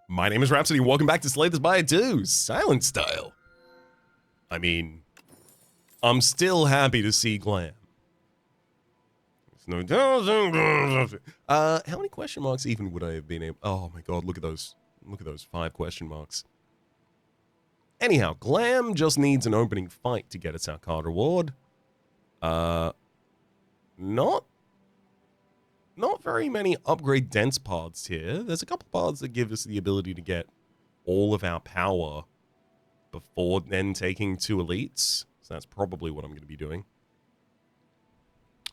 My name is Rhapsody, and welcome back to Slay the Spire 2, Silent Style. I mean, I'm still happy to see Glam. How many question marks even would I have been able... Oh my god, look at those. Look at those 5 question marks. Anyhow, Glam just needs an opening fight to get us our card reward. Not very many upgrade dense paths here. There's a couple paths that give us the ability to get all of our power before then taking 2 elites. So that's probably what I'm going to be doing.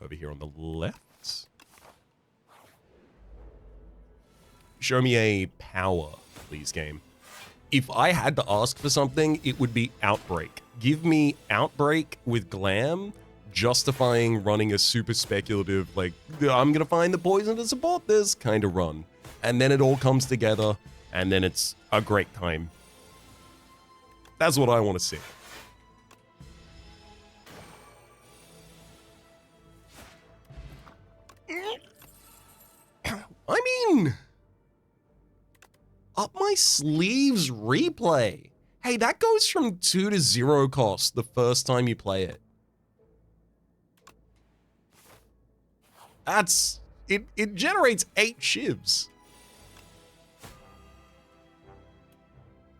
Over here on the left. Show me a power, please, game. If I had to ask for something, it would be Outbreak. Give me Outbreak with Glam, justifying running a super speculative, like, I'm gonna find the poison to support this kind of run. And then it all comes together, and then it's a great time. That's what I want to see. I mean, up my sleeves replay. Hey, that goes from 2 to 0 cost the first time you play it. That's... It generates 8 shivs.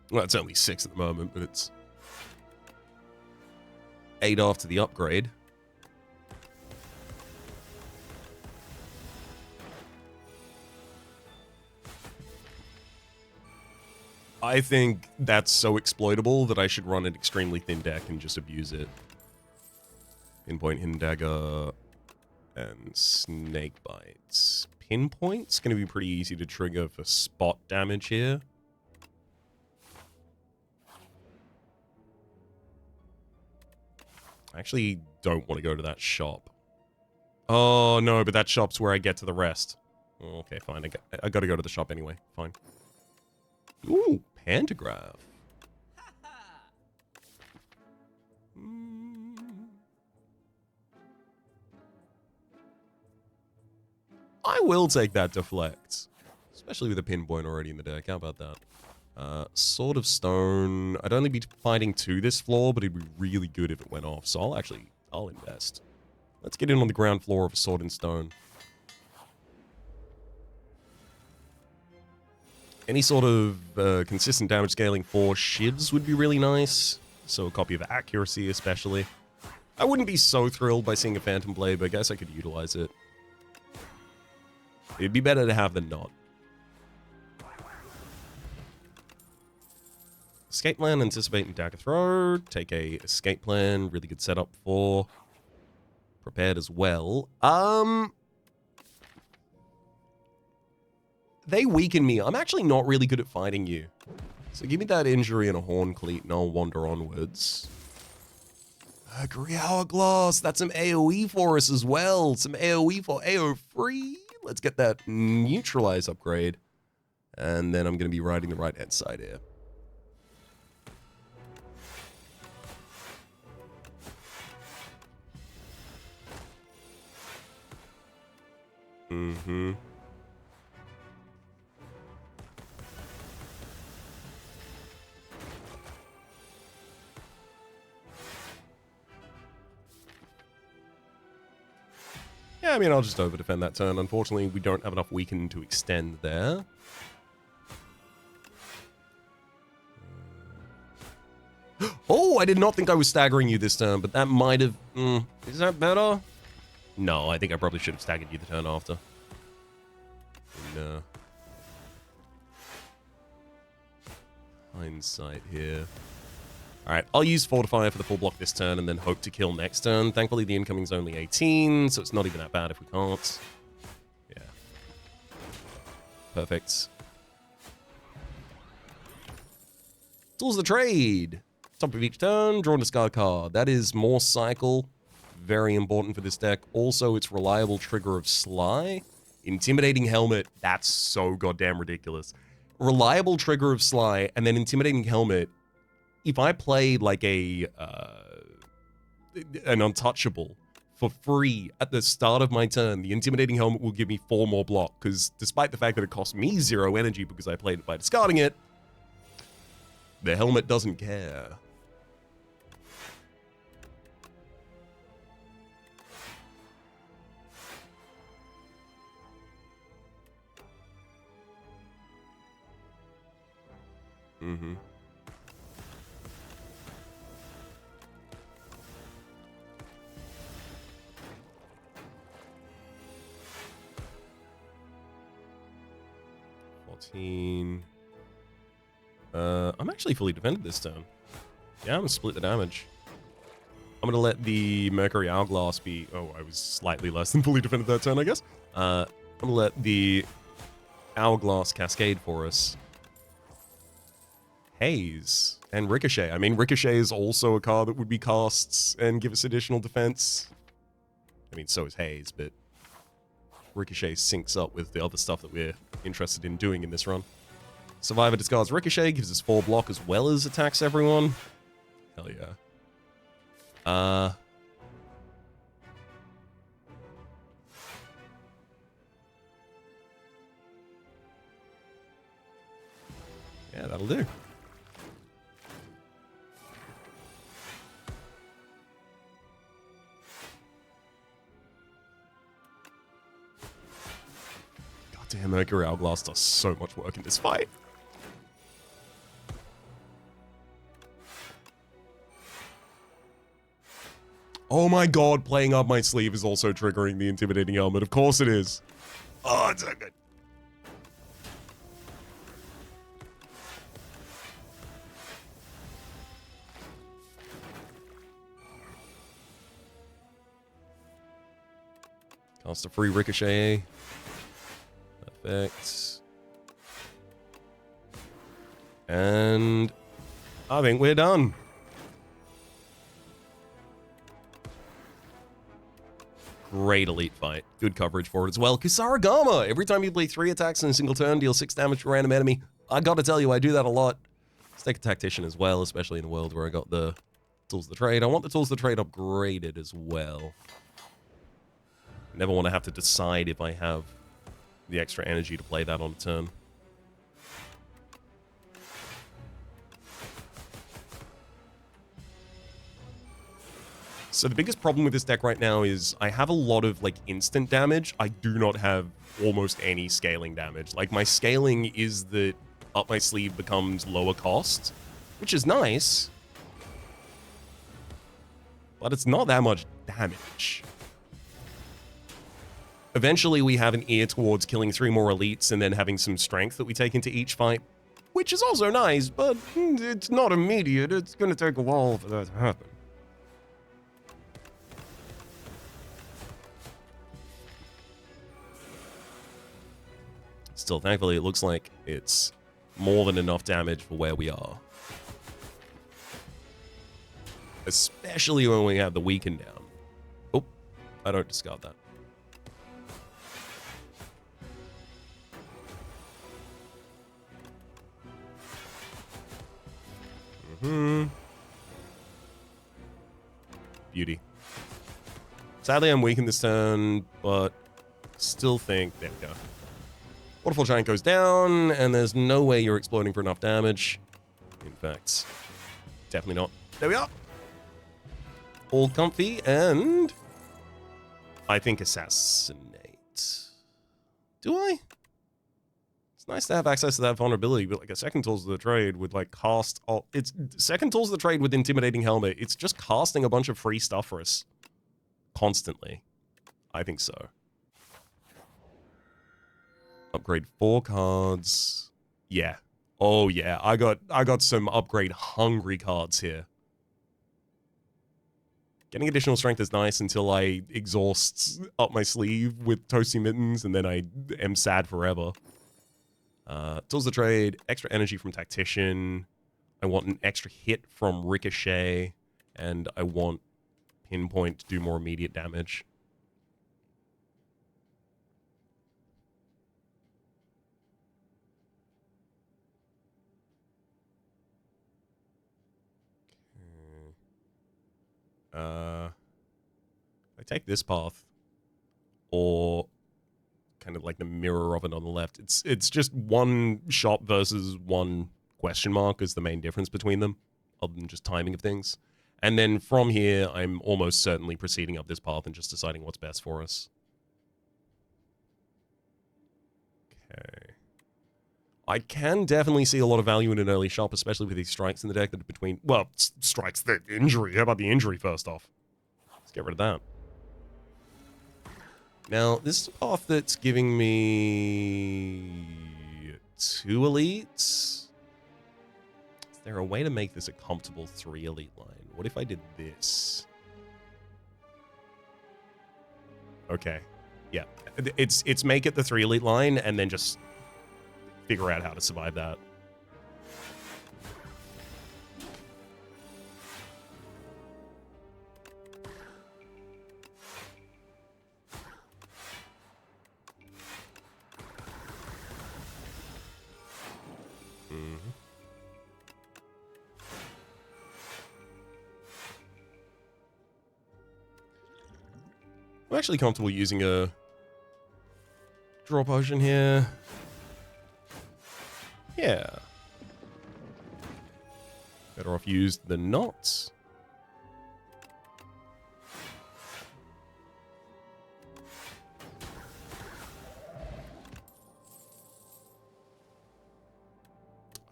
Well, it's only 6 at the moment, but it's 8 after the upgrade. I think that's so exploitable that I should run an extremely thin deck and just abuse it. Pinpoint, Hidden Dagger, and Snake Bites. Pinpoint's going to be pretty easy to trigger for spot damage here. I actually don't want to go to that shop. Oh, no, but that shop's where I get to the rest. Oh, okay, fine. I got to go to the shop anyway. Fine. Ooh, Pantograph. I will take that Deflect. Especially with a Pinpoint already in the deck. How about that? Sword of Stone. I'd only be fighting 2 this floor, but it'd be really good if it went off. So I'll invest. Let's get in on the ground floor of a Sword and Stone. Any sort of consistent damage scaling for shivs would be really nice. So a copy of Accuracy especially. I wouldn't be so thrilled by seeing a Phantom Blade, but I guess I could utilize it. It'd be better to have than not. Escape plan, anticipate and dagger throw. Take a escape plan, really good setup for prepared as well. They weaken me. I'm actually not really good at fighting you. So give me that injury and a Horn Cleat and I'll wander onwards. Mercury Hourglass. That's some AoE for us as well. Some AoE for AO free. Let's get that neutralize upgrade. And then I'm going to be riding the right hand side here. Mm-hmm. Yeah, I mean, I'll just over-defend that turn. Unfortunately, we don't have enough weaken to extend there. Oh, I did not think I was staggering you this turn, but that might have... is that better? No, I think I probably should have staggered you the turn after. No. Hindsight here. Alright, I'll use Fortify for the full block this turn and then hope to kill next turn. Thankfully, the incoming's only 18, so it's not even that bad if we can't. Yeah. Perfect. Tools of the trade. Top of each turn, draw and discard card. That is more cycle. Very important for this deck. Also, it's reliable trigger of Sly. Intimidating Helmet. That's so goddamn ridiculous. Reliable trigger of Sly, and then Intimidating Helmet. If I played like an Untouchable for free at the start of my turn. The Intimidating Helmet will give me 4 more block, because despite the fact that it costs me 0 energy because I played it by discarding it, the helmet doesn't care. Mm-hmm. I'm actually fully defended this turn. Yeah, I'm gonna split the damage. I'm gonna let the Mercury Hourglass be... Oh, I was slightly less than fully defended that turn, I guess. I'm gonna let the Hourglass cascade for us. Haze and Ricochet. I mean, Ricochet is also a card that would be casts and give us additional defense. I mean, so is Haze, but Ricochet syncs up with the other stuff that we're interested in doing in this run. Survivor discards Ricochet, gives us 4 block as well as attacks everyone. Hell yeah. Yeah, that'll do. Goddamn, Mercury Hourglass does so much work in this fight. Oh my god, playing up my sleeve is also triggering the Intimidating Helmet. Of course it is. Oh, it's so good. Cast a free Ricochet. Perfect. And I think we're done. Great elite fight. Good coverage for it as well. Kusarigama! Every time you play 3 attacks in a single turn, deal 6 damage to a random enemy. I gotta tell you, I do that a lot. Let's take a Tactician as well, especially in a world where I got the Tools of the Trade. I want the Tools of the Trade upgraded as well. Never want to have to decide if I have the extra energy to play that on a turn. So the biggest problem with this deck right now is I have a lot of like instant damage. I do not have almost any scaling damage. Like my scaling is that up my sleeve becomes lower cost, which is nice, but it's not that much damage. Eventually we have an ear towards killing 3 more elites and then having some strength that we take into each fight, which is also nice, but it's not immediate. It's going to take a while for that to happen. Still, thankfully, it looks like it's more than enough damage for where we are. Especially when we have the weaken down. Oh, I don't discard that. Beauty. Sadly, I'm weakened this turn, but still think... There we go. Waterfall Giant goes down, and there's no way you're exploding for enough damage. In fact, definitely not. There we are. All comfy, and I think Assassinate. Do I? It's nice to have access to that vulnerability, but like a second Tools of the Trade would like cast... Oh, it's second Tools of the Trade with Intimidating Helmet. It's just casting a bunch of free stuff for us. Constantly. I think so. Upgrade 4 cards. Yeah. Oh yeah. I got some upgrade hungry cards here. Getting additional strength is nice until I exhaust up my sleeve with Toasty Mittens, and then I am sad forever. Tools of the Trade, extra energy from Tactician. I want an extra hit from Ricochet, and I want Pinpoint to do more immediate damage. I I take this path, or kind of like the mirror of it on the left. It's just one shop versus one question mark is the main difference between them, other than just timing of things. And then from here, I'm almost certainly proceeding up this path and just deciding what's best for us. Okay. I can definitely see a lot of value in an early shop, especially with these strikes in the deck that are between... Well, strikes, the injury. How about the injury first off? Let's get rid of that. Now, this is a path that's giving me 2 elites. Is there a way to make this a comfortable 3 elite line? What if I did this? Okay. Yeah. It's make it the 3 elite line and then just figure out how to survive that. I'm actually comfortable using a draw potion here. Yeah. Better off used than not.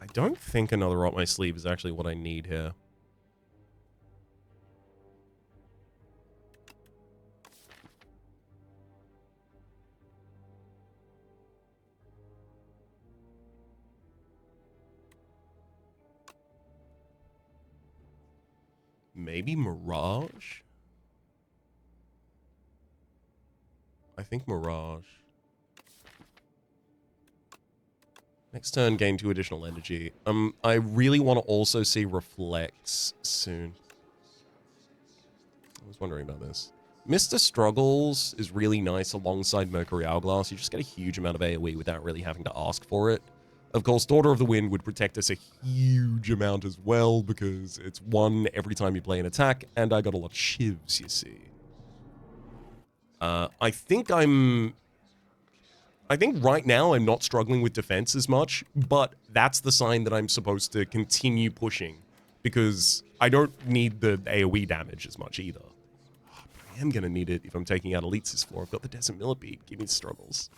I don't think another up my sleeve is actually what I need here. Maybe Mirage? I think Mirage. Next turn, gain 2 additional energy. I really want to also see Reflex soon. I was wondering about this. Mr. Struggles is really nice alongside Mercury Hourglass. You just get a huge amount of AoE without really having to ask for it. Of course, Daughter of the Wind would protect us a huge amount as well, because it's 1 every time you play an attack, and I got a lot of shivs, you see. I think right now I'm not struggling with defense as much, but that's the sign that I'm supposed to continue pushing, because I don't need the AoE damage as much either. But I am going to need it if I'm taking out elites this floor. I've got the Desert Millipede. Give me Struggles.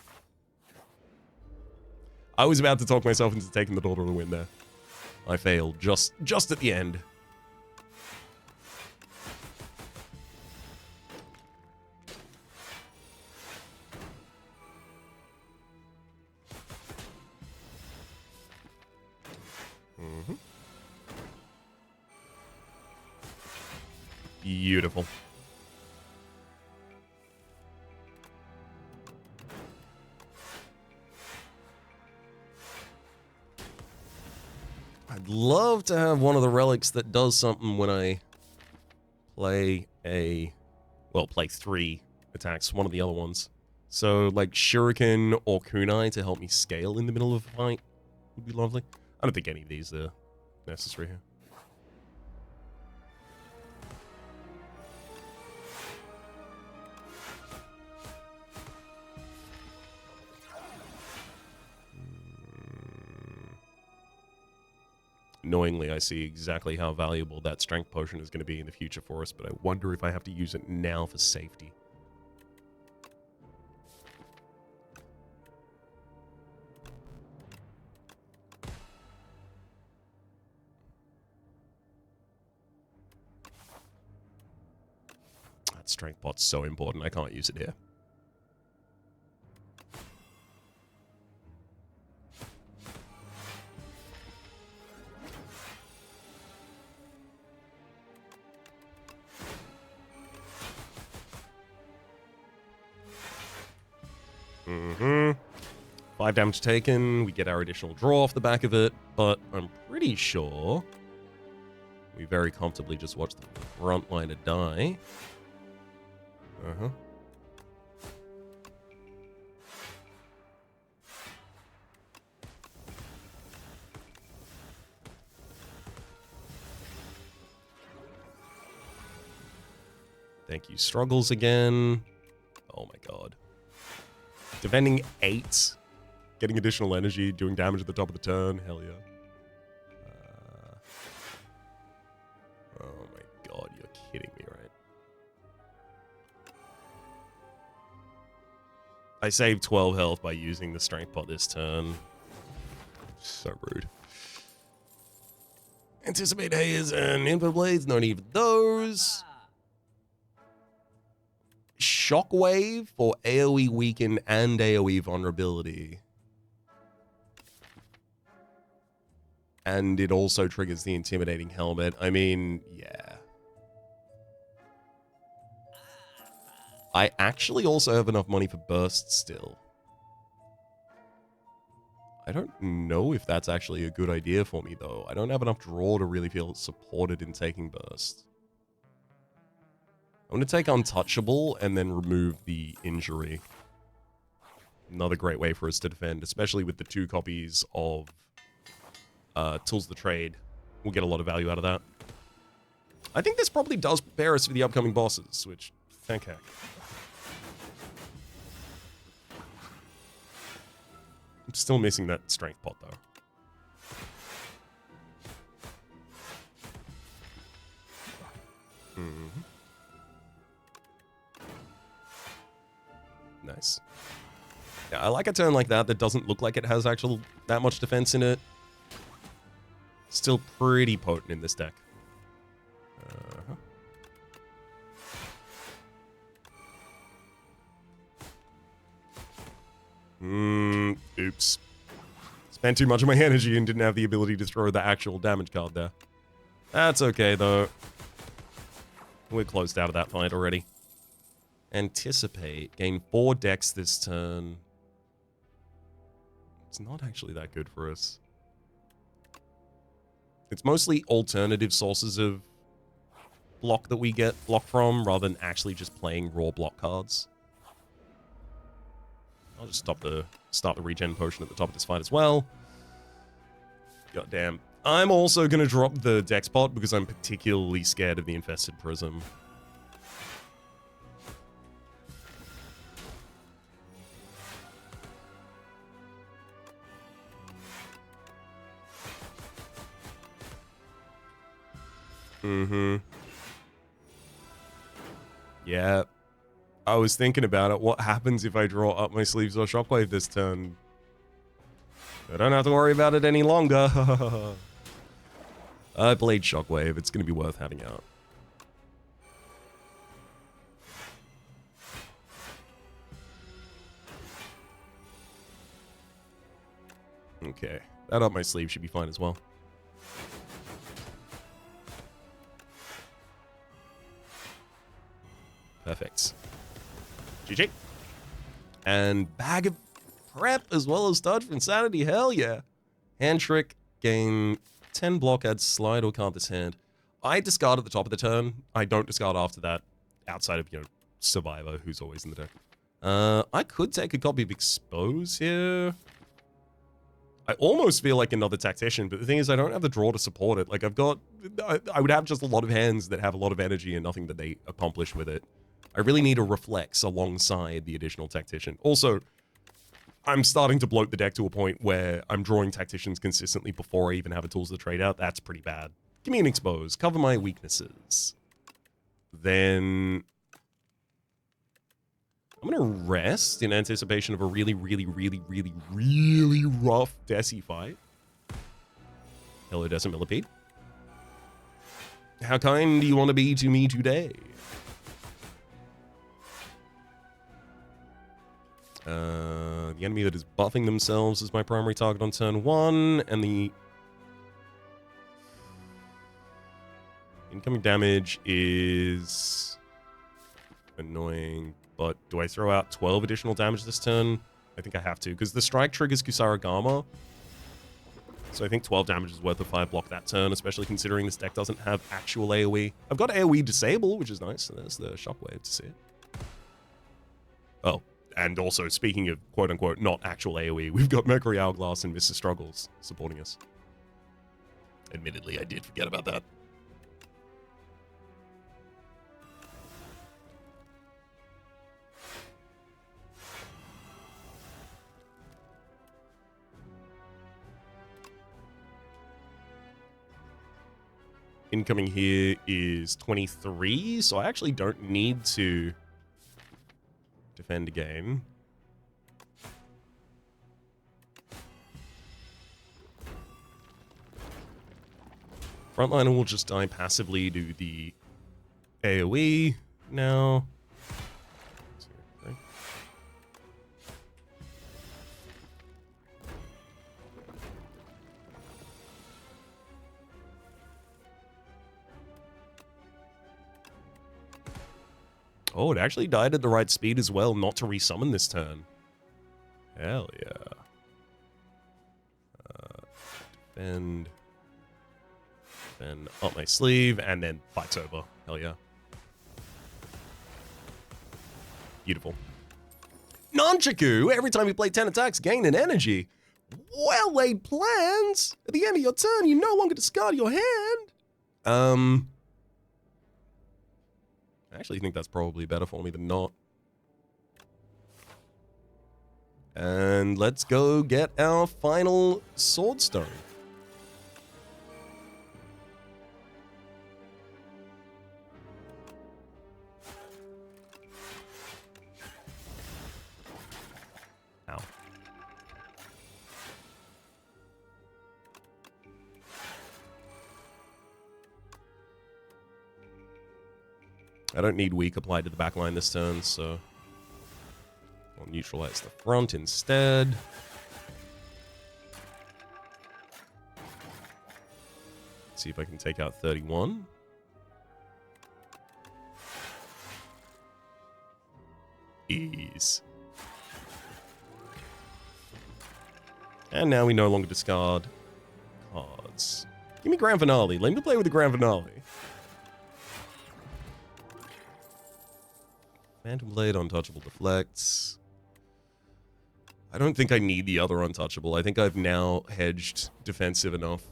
I was about to talk myself into taking the Daughter of the Wind there. I failed just at the end. Beautiful. I'd love to have one of the relics that does something when I play play 3 attacks, one of the other ones. So, like, Shuriken or Kunai to help me scale in the middle of a fight would be lovely. I don't think any of these are necessary here. Annoyingly, I see exactly how valuable that strength potion is going to be in the future for us, but I wonder if I have to use it now for safety. That strength pot's so important, I can't use it here. Mm-hmm. 5 damage taken, we get our additional draw off the back of it, but I'm pretty sure we very comfortably just watch the frontliner die. Uh-huh. Thank you, Struggles again. Oh my god. Defending 8. Getting additional energy, doing damage at the top of the turn. Hell yeah. Oh my god, you're kidding me, right? I saved 12 health by using the strength pot this turn. So rude. Anticipate Hayes and Info Blades, no need for those. Shockwave for AoE weaken and AoE vulnerability. And it also triggers the intimidating helmet. I mean, yeah. I actually also have enough money for burst still. I don't know if that's actually a good idea for me, though. I don't have enough draw to really feel supported in taking burst. I'm going to take Untouchable and then remove the injury. Another great way for us to defend, especially with the 2 copies of Tools of the Trade. We'll get a lot of value out of that. I think this probably does prepare us for the upcoming bosses, which, thank heck. I'm still missing that strength pot, though. Nice. Yeah, I like a turn like that doesn't look like it has that much defense in it. Still pretty potent in this deck. Oops. Spent too much of my energy and didn't have the ability to throw the actual damage card there. That's okay, though. We're closed out of that fight already. Anticipate. Gain 4 decks this turn. It's not actually that good for us. It's mostly alternative sources of block that we get block from, rather than actually just playing raw block cards. I'll just start the regen potion at the top of this fight as well. God damn. I'm also going to drop the dex pot because I'm particularly scared of the Infested Prism. Yeah. I was thinking about it. What happens if I draw Up My Sleeves or Shockwave this turn? I don't have to worry about it any longer. I played Shockwave. It's going to be worth having out. Okay. That Up My Sleeve should be fine as well. Perfect. GG. And Bag of Prep as well as Dodge for Insanity. Hell yeah. Hand Trick. Gain 10 block, add slide or card this hand. I discard at the top of the turn. I don't discard after that. Outside of, Survivor, who's always in the deck. I could take a copy of Expose here. I almost feel like another Tactician, but the thing is I don't have the draw to support it. Like, I would have just a lot of hands that have a lot of energy and nothing that they accomplish with it. I really need a Reflex alongside the additional Tactician. Also, I'm starting to bloat the deck to a point where I'm drawing Tacticians consistently before I even have a Tools of the Trade out. That's pretty bad. Give me an Expose. Cover my weaknesses. Then I'm going to rest in anticipation of a really, really, really, really, really rough Desi fight. Hello, Decimillipede. How kind do you want to be to me today? The enemy that is buffing themselves is my primary target on turn 1, and the incoming damage is annoying, but do I throw out 12 additional damage this turn? I think I have to, because the strike triggers Kusarigama, so I think 12 damage is worth a 5 block that turn, especially considering this deck doesn't have actual AoE. I've got AoE Disable, which is nice, so there's the Shockwave to see it. Oh. And also, speaking of quote-unquote not actual AoE, we've got Mercury Hourglass and Mr. Struggles supporting us. Admittedly, I did forget about that. incoming here is 23, so I actually don't need to defend again. Frontliner will just die passively, do the AoE now. Oh, it actually died at the right speed as well, not to resummon this turn. Hell yeah. Defend up my sleeve, and then fight's over. Hell yeah. Beautiful. Nunchaku! Every time you play 10 attacks, gain an energy. Well-laid plans! At the end of your turn, you no longer discard your hand. I actually think that's probably better for me than not. And let's go get our final Swordstone. Ow. I don't need weak applied to the back line this turn, so I'll neutralize the front instead. Let's see if I can take out 31. Ease. And now we no longer discard cards. Give me Grand Finale. Let me play with the Grand Finale. Phantom Blade, Untouchable deflects. I don't think I need the other Untouchable. I think I've now hedged defensive enough.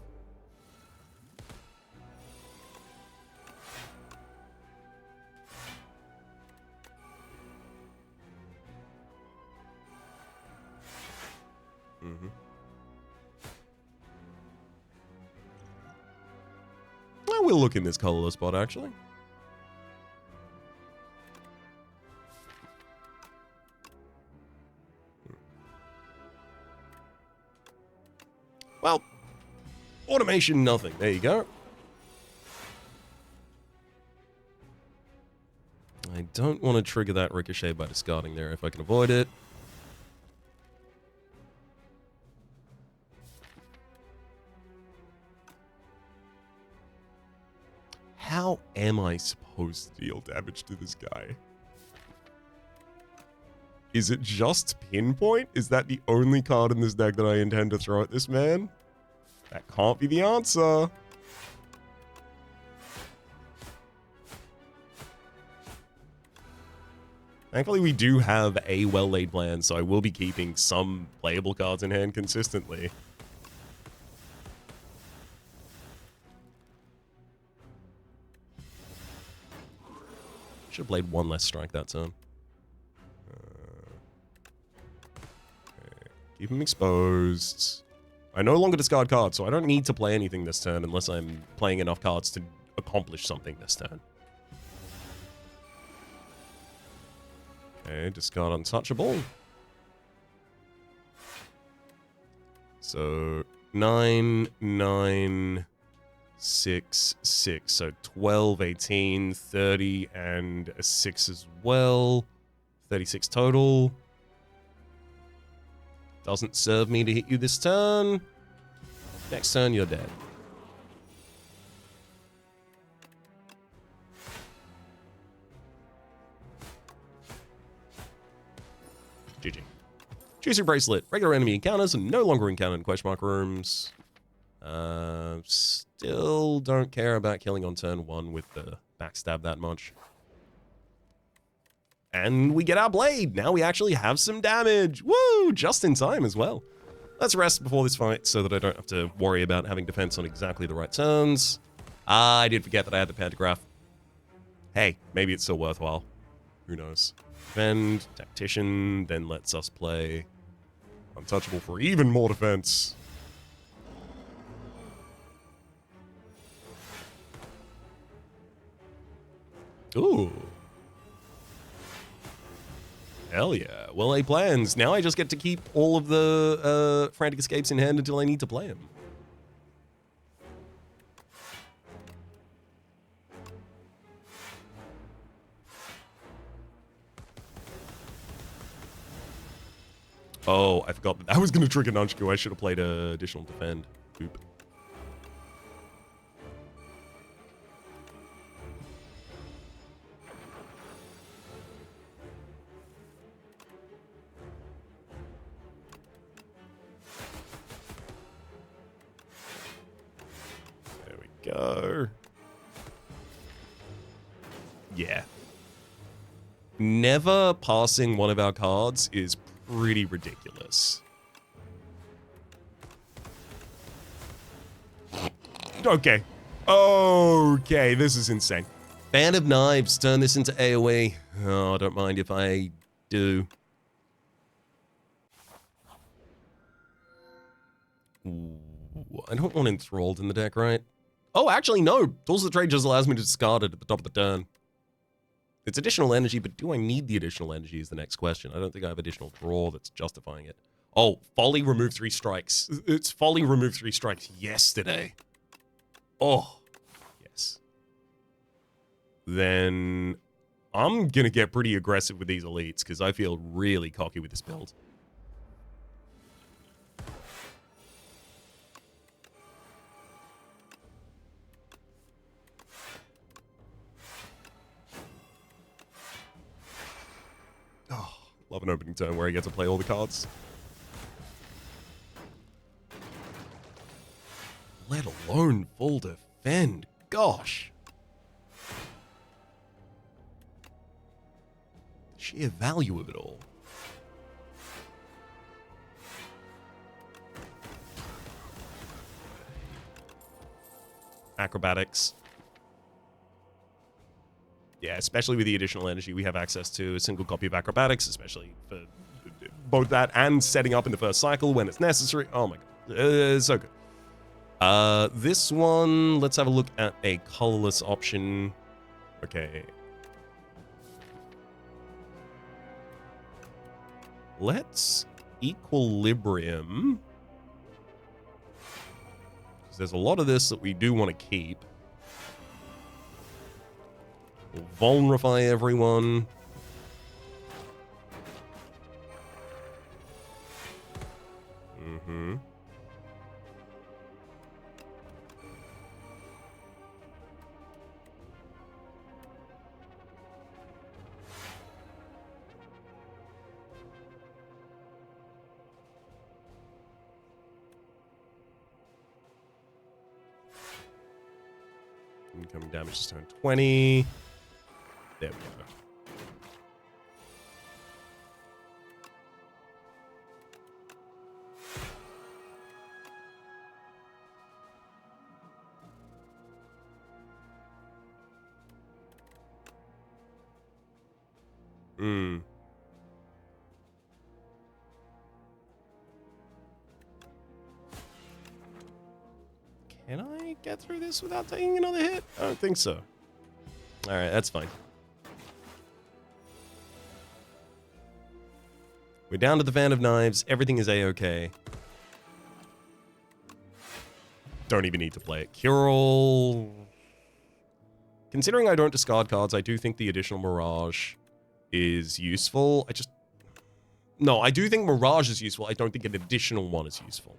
I will look in this colorless spot, actually. Well, automation, nothing. There you go. I don't want to trigger that ricochet by discarding there if I can avoid it. How am I supposed to deal damage to this guy? Is it just Pinpoint? Is that the only card in this deck that I intend to throw at this man? That can't be the answer. Thankfully, we do have a well-laid plan, so I will be keeping some playable cards in hand consistently. Should have played one less strike that turn. Keep him exposed. I no longer discard cards, so I don't need to play anything this turn unless I'm playing enough cards to accomplish something this turn. Okay, discard Untouchable. So 9, 9, 6, 6. So 12, 18, 30, and a 6 as well. 36 total. Doesn't serve me to hit you this turn. Next turn, you're dead. GG. Juicy Bracelet. Regular enemy encounters and no longer encountered in question mark rooms. Still don't care about killing on turn 1 with the backstab that much. And we get our blade. Now we actually have some damage. Woo! Just in time as well. Let's rest before this fight so that I don't have to worry about having defense on exactly the right turns. I did forget that I had the pantograph. Hey, maybe it's still worthwhile. Who knows? Defend, Tactician, then lets us play Untouchable for even more defense. Ooh. Hell yeah. Well-laid plans. Now I just get to keep all of the frantic escapes in hand until I need to play them. Oh, I forgot that I was going to trigger Nunchku. I should have played additional defend. Oop. There we go. Yeah. Never passing one of our cards is pretty ridiculous. Okay. Okay, this is insane. Band of Knives, turn this into AoE. Oh, I don't mind if I do. Ooh, I don't want Enthralled in the deck, right? Oh, actually, no. Tools of the Trade just allows me to discard it at the top of the turn. It's additional energy, but do I need the additional energy is the next question. I don't think I have additional draw that's justifying it. Oh, Folly remove 3 strikes. It's Folly remove 3 strikes yesterday. Oh, yes. Then I'm going to get pretty aggressive with these elites because I feel really cocky with this build. Oh, love an opening turn where I get to play all the cards. Let alone full defend. Gosh. Sheer value of it all. Acrobatics. Yeah, especially with the additional energy, we have access to a single copy of Acrobatics, especially for both that and setting up in the first cycle when it's necessary. Oh my god, so good. This one, let's have a look at a colorless option. Okay. Let's Equilibrium. Because there's a lot of this that we do want to keep. We'll vulnerify everyone. Mm-hmm. Incoming damage is turn 20. There we go. Can I get through this without taking another hit? I don't think so. Alright, that's fine. We're down to the Fan of Knives. Everything is A-okay. Don't even need to play it. Cure-all. Considering I don't discard cards, I do think the additional Mirage is useful. No, I do think Mirage is useful. I don't think an additional one is useful.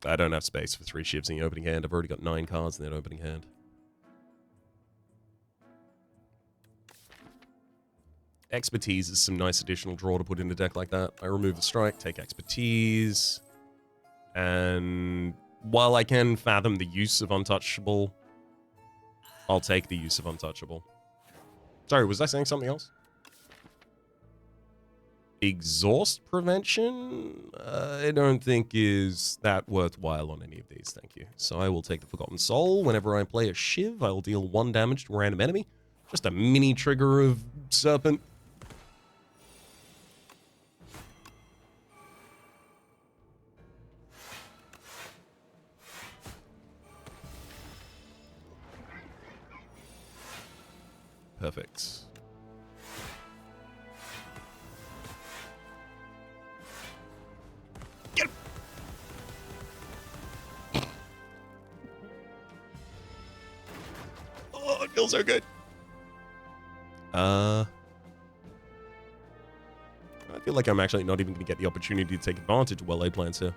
I don't have space for 3 shivs in the opening hand. I've already got 9 cards in that opening hand. Expertise is some nice additional draw to put in a deck like that. I remove the strike, take Expertise. And while I can fathom the use of Untouchable, I'll take the use of Untouchable. Sorry, was I saying something else? Exhaust prevention, I don't think is that worthwhile on any of these, thank you. So I will take the Forgotten Soul. Whenever I play a Shiv, I will deal 1 damage to a random enemy. Just a mini trigger of Serpent. Perfect. Get him! Oh, it feels so good. I feel like I'm actually not even going to get the opportunity to take advantage of well-laid plans here.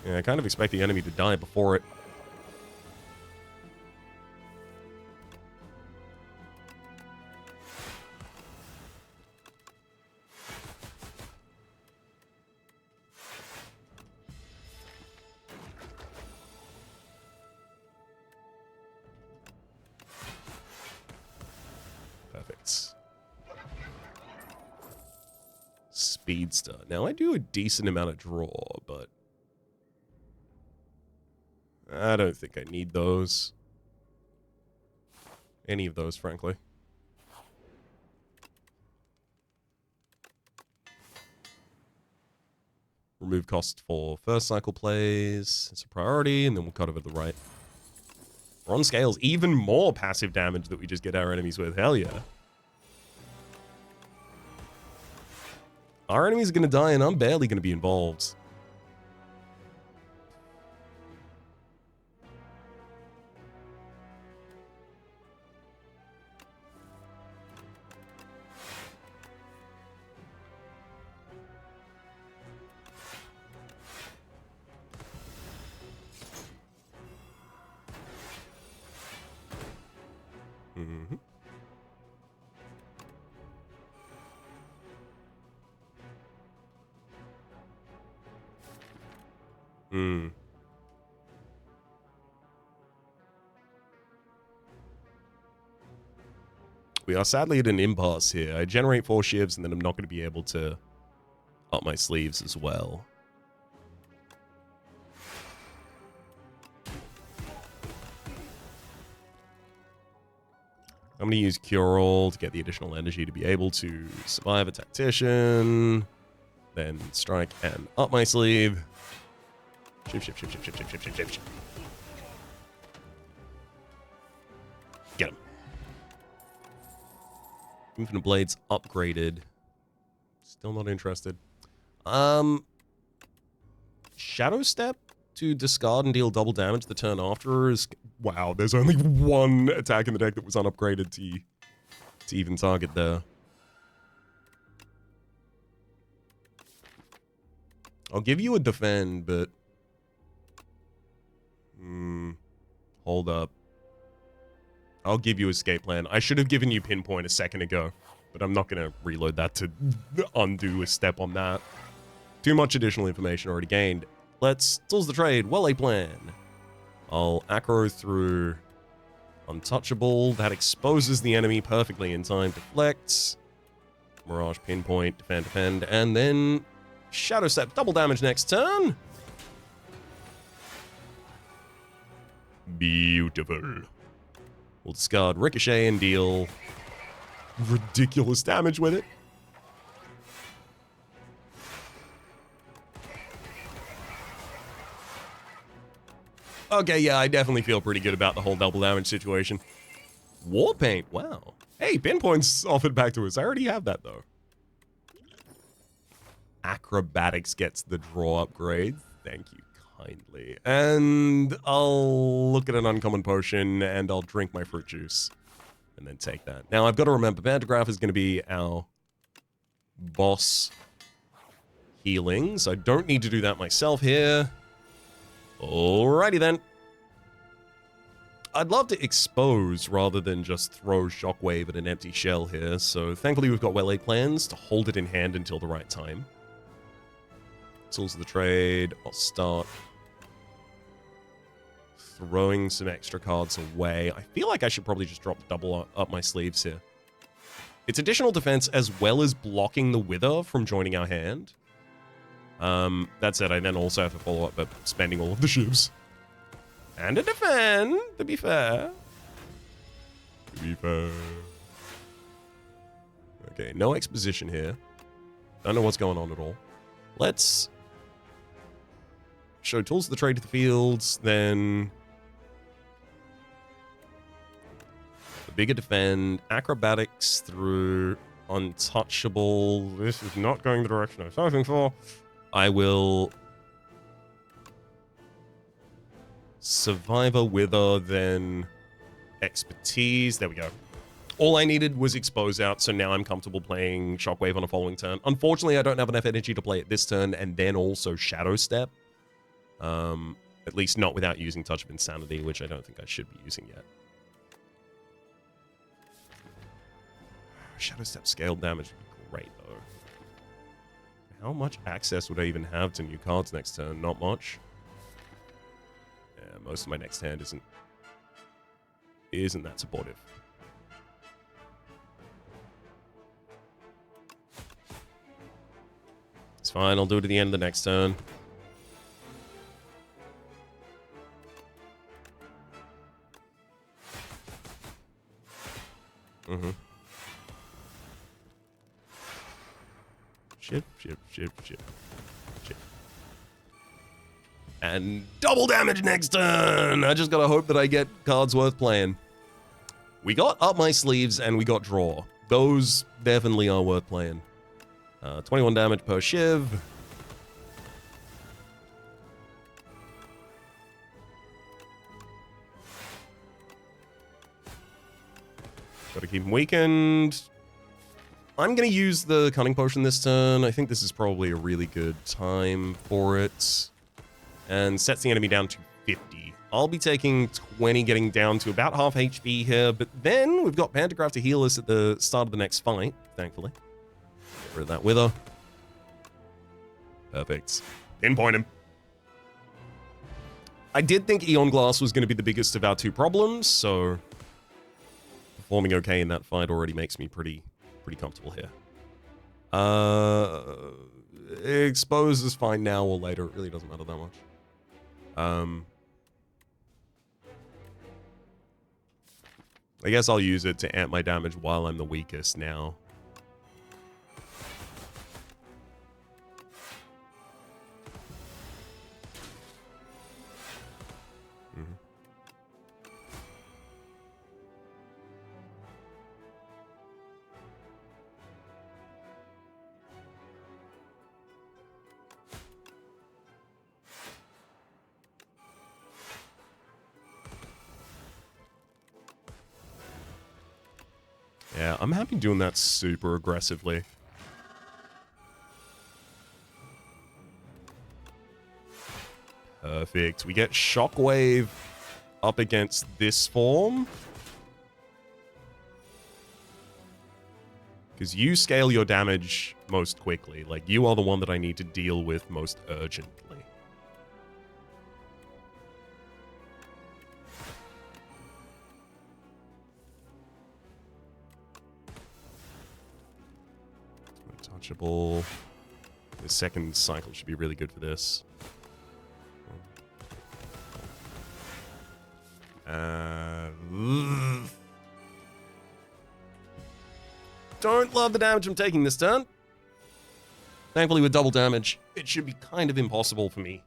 Yeah, I kind of expect the enemy to die before it. Perfect. Speedster. Now, I do a decent amount of draw, but I don't think I need those. Any of those, frankly. Remove cost for first cycle plays. It's a priority, and then we'll cut over to the right. Bronze scales, even more passive damage that we just get our enemies with. Hell yeah. Our enemies are going to die, and I'm barely going to be involved. Mm-hmm. Hmm. We are sadly at an impasse here. I generate 4 shivs, and then I'm not going to be able to up my sleeves as well. I'm going to use Cure All to get the additional energy to be able to survive a Tactician, then strike and up my sleeve. Shiv, shiv, shiv, shiv, shiv, shiv, shiv, shiv, shiv, shiv. Get him. Infinite Blades upgraded. Still not interested. Shadow Step to discard and deal double damage the turn after is... Wow, there's only one attack in the deck that was unupgraded to even target there. I'll give you a defend, but... hold up. I'll give you escape plan. I should have given you pinpoint a second ago, but I'm not going to reload that to undo a step on that. Too much additional information already gained. Let's tools the trade. Well, a plan. I'll aggro through Untouchable. That exposes the enemy perfectly in time. Deflects. Mirage pinpoint. Defend, defend. And then Shadow Step. Double damage next turn. Beautiful. We'll discard Ricochet and deal ridiculous damage with it. Okay, yeah, I definitely feel pretty good about the whole double damage situation. War Paint, wow. Hey, pinpoint's offered back to us. I already have that, though. Acrobatics gets the draw upgrade. Thank you kindly. And I'll look at an uncommon potion, and I'll drink my fruit juice. And then take that. Now, I've got to remember, Pantograph is going to be our boss healing, so I don't need to do that myself here. Alrighty then. I'd love to expose rather than just throw Shockwave at an empty shell here, so thankfully we've got well-laid plans to hold it in hand until the right time. Tools of the trade. I'll start throwing some extra cards away. I feel like I should probably just drop double up my sleeves here. It's additional defense as well as blocking the Wither from joining our hand. That said, I then also have to follow up by spending all of the shivs. And a defend, to be fair. To be fair. Okay, no exposition here. Don't know what's going on at all. Let's show tools of the trade to the fields, then Bigger defend, acrobatics through untouchable. This is not going the direction I was hoping for. I will survivor, wither, then expertise. There we go. All I needed was expose out, so now I'm comfortable playing Shockwave on a following turn. Unfortunately, I don't have enough energy to play it this turn and then also Shadow Step. At least not without using Touch of Insanity, which I don't think I should be using yet. Shadow Step scaled damage would be great, though. How much access would I even have to new cards next turn? Not much. Yeah, most of my next hand isn't that supportive. It's fine, I'll do it at the end of the next turn. Ship. And double damage next turn! I just gotta hope that I get cards worth playing. We got Up My Sleeves and we got Draw. Those definitely are worth playing. 21 damage per Shiv. Gotta keep him weakened. I'm gonna use the Cunning Potion this turn. I think this is probably a really good time for it. And sets the enemy down to 50. I'll be taking 20, getting down to about half HP here, but then we've got Pantograph to heal us at the start of the next fight, thankfully. Get rid of that Wither. Perfect. Pinpoint him. I did think Eon Glass was going to be the biggest of our two problems, so performing okay in that fight already makes me pretty comfortable here. Expose is fine now or later. It really doesn't matter that much. I guess I'll use it to amp my damage while I'm the weakest now. Yeah, I'm happy doing that super aggressively. Perfect. We get Shockwave up against this form. Because you scale your damage most quickly. Like, you are the one that I need to deal with most urgently. Untouchable. The second cycle should be really good for this. Don't love the damage I'm taking this turn. Thankfully, with double damage, it should be kind of impossible for me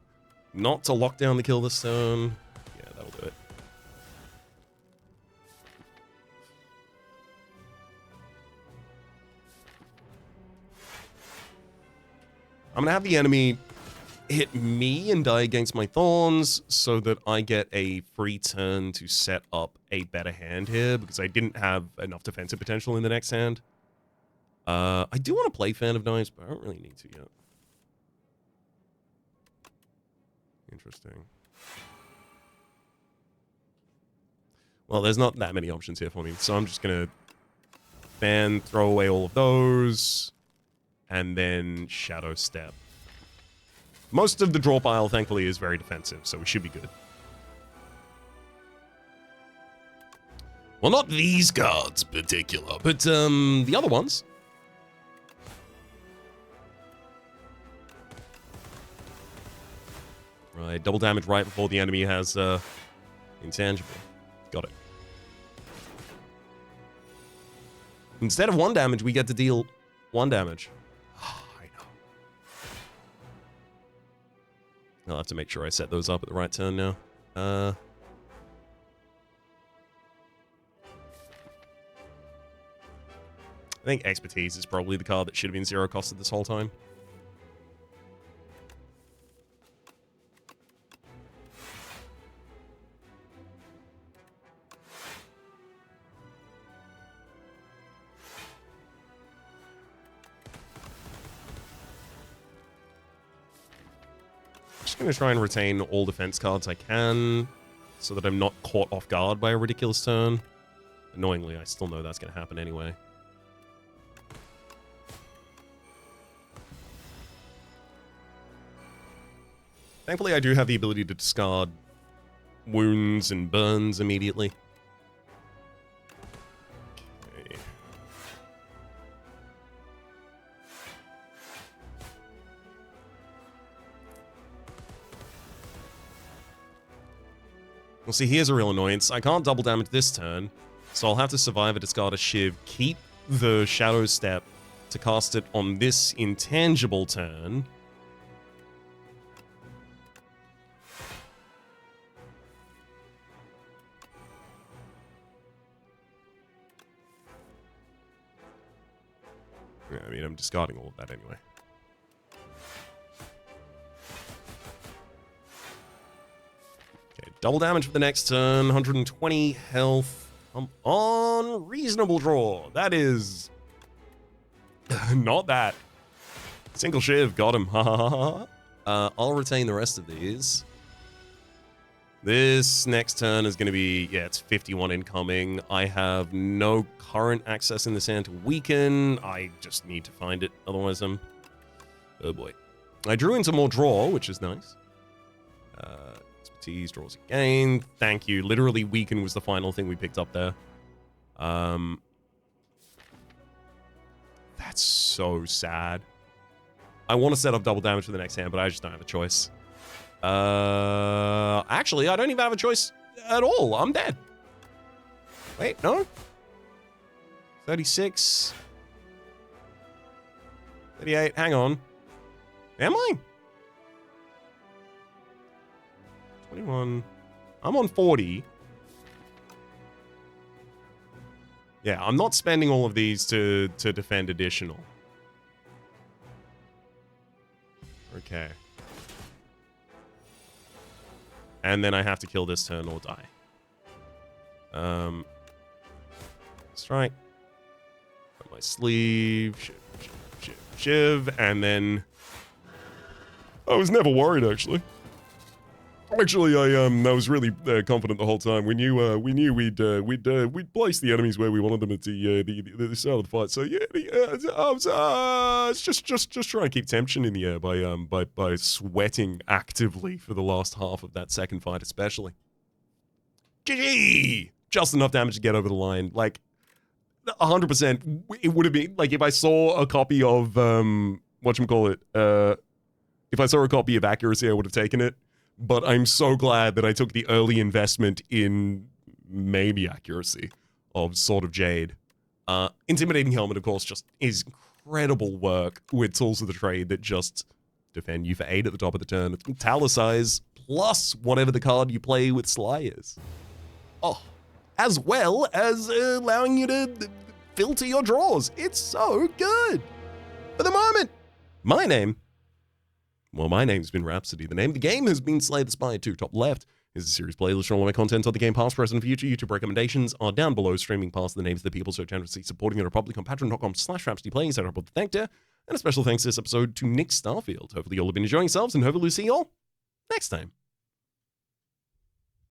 not to lock down the kill this turn. Yeah, that'll do it. I'm going to have the enemy hit me and die against my thorns so that I get a free turn to set up a better hand here because I didn't have enough defensive potential in the next hand. I do want to play Fan of Knives, but I don't really need to yet. Interesting. Well, there's not that many options here for me, so I'm just going to Fan, throw away all of those, and then Shadow Step. Most of the draw pile, thankfully, is very defensive, so we should be good. Well, not these cards in particular, but the other ones. Right, double damage right before the enemy has intangible. Got it. Instead of 1 damage, we get to deal 1 damage. I know. I'll have to make sure I set those up at the right turn now. I think Expertise is probably the card that should have been 0 costed this whole time. Just going to try and retain all defense cards I can so that I'm not caught off guard by a ridiculous turn. Annoyingly, I still know that's going to happen anyway. Thankfully, I do have the ability to discard wounds and burns immediately. Okay. Well, see, here's a real annoyance. I can't double damage this turn, so I'll have to survive a discard a Shiv, keep the Shadow Step to cast it on this intangible turn. Yeah, I mean, I'm discarding all of that anyway. Okay, double damage for the next turn, 120 health. I'm on reasonable draw. That is not that. Single Shiv, got him. I'll retain the rest of these. This next turn is going to be, yeah, it's 51 incoming. I have no current access in this hand to weaken. I just need to find it, otherwise I'm... Oh boy. I drew into more draw, which is nice. Expertise draws again. Thank you. Literally, weaken was the final thing we picked up there. That's so sad. I want to set up double damage for the next hand, but I just don't have a choice. Actually, I don't even have a choice at all. I'm dead. Wait, no? 36. 38, hang on. Am I? 21. I'm on 40. Yeah, I'm not spending all of these to defend additional. Okay. And then I have to kill this turn or die. Strike. Put my sleeve. Shiv. And then... I was never worried, actually. Actually, I was really confident the whole time. We knew we'd place the enemies where we wanted them at the start of the fight. So yeah, I was just trying to keep tension in the air by sweating actively for the last half of that second fight, especially. GG! Just enough damage to get over the line. Like 100%. It would have been like if I saw a copy of whatchamacallit. If I saw a copy of Accuracy, I would have taken it. But I'm so glad that I took the early investment in maybe Accuracy of Sword of Jade. Intimidating Helmet, of course, just is incredible work with tools of the trade that just defend you for 8 at the top of the turn. It's Metallicize plus whatever the card you play with Sly is. Oh, as well as allowing you to filter your draws. It's so good. For the moment, my name's been Rhapsody. The name of the game has been Slay the Spire 2. Top left is a series playlist for all of my content on the game past, present, and future. YouTube recommendations are down below, streaming past the names of the people so generously supporting the Republic on patreon.com/Rhapsody Plays. I'd to thank there. And a special thanks this episode to Nick Starfield. Hopefully you'll have been enjoying yourselves, and hopefully we'll see you all next time.